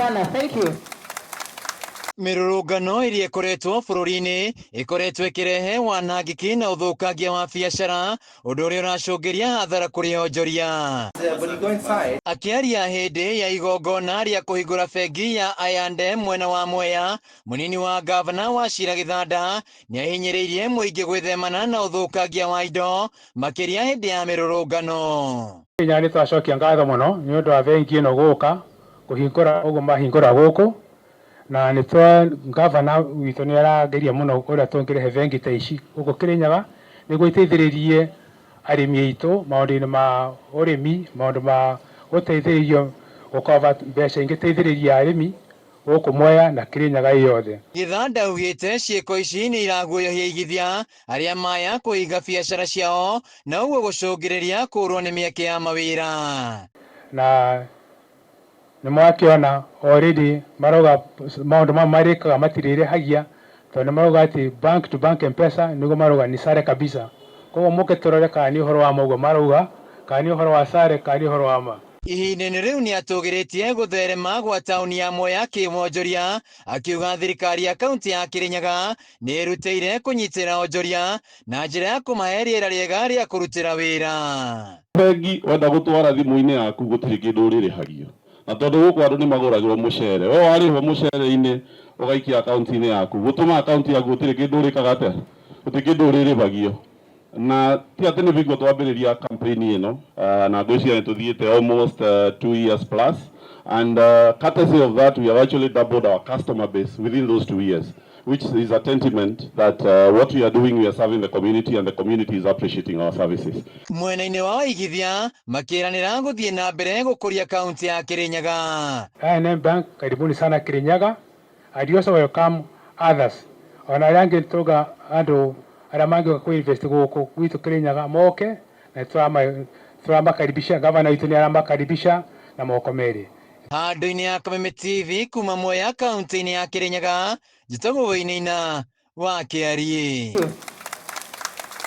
sana. Thank you. Mirurungano iria ikoretwo bururi-ini ikoretwo ikirehe wanangiki na uthukagia wa biacara, undu uria uracungiria hathara kuri onjoria. Akiaria hindi ya igongona ria kuhingura bengi ya Ayande mwena wa Mwea, munini wa gavana Wachira Githanda ni ahinyiriirie muingi gwithemana na uthukagia wa indo makiria hindi ya mirurungano. Kenya ni twacokia ngatho muno ni undu wa bengi ino guka kuhingura uguo mahingura guku, na ni twa gavana witu ni arageria muno uria tungirehe bengi ta ici guku Kirinyaga niguo iteithiririe arimi aitu maundu-ini ma urimi, maundu ma guteithiririo gukova mbeca ingiteithiriria arimi guku Mwea na Kirinyaga yothe. Githanda augite ciiko ici ni iraguoyohia igithia aria maya kuhinga biacara ciao na uguo gucungiriria kurwo ni mieke ya mawira. Na ni mwakiona already maroga maundu ma marikaga matirirehagia tondu maroga ati bank to bank M-Pesa niguo maroga ni sare kabisa. Koguo muke turore kana ni uhoro wa mogo maroga kana ni uhoro wa sare kana ni uhoro wa ma. Ihinda-ini riu ni atugiritie gutherema gwa tauni ya Mwea kiwonjoria, akiuga thirikari ya kaunti ya Kirinyaga ni irutire kunyitira onjoria na njira ya kumahe riera riega ria kurutira wira. Bengi wenda gutwara thimu-ini yaku gutiri kindu uririhagio, na tondu guku andu ni maguragirwo mucere, we warihwo mucere-ini ugaikia akaunti-ini yaku, gutuma akaunti yaku gutiri kindu urikaga atia, gutiri kindu uririhagio. Na ti ati ni vingo twambiriria campaign ino na ngwiciria ni tuthiite almost 2 years plus, and courtesy of that we have actually doubled our customer base within those 2 years, which is a testament that what we are doing, we are serving the community and the community is appreciating our services. Mwena-ini wa waigithia makiranira guthie na mbere gukuria kaunti ya Kirinyaga. I&M Bank karibuni sana Kirinyaga, and also welcome others. Ona yangi toga andu aria mangiuka kuinvest guku gwitu Kirinyaga moke na turamakaribisha, gavana witu ni aramakaribisha na moko meri. Handu-ini ya Kameme TV kuma Mwea kaunti-ini ya Kirinyaga, njitagwo Wainaina wa Kiarie.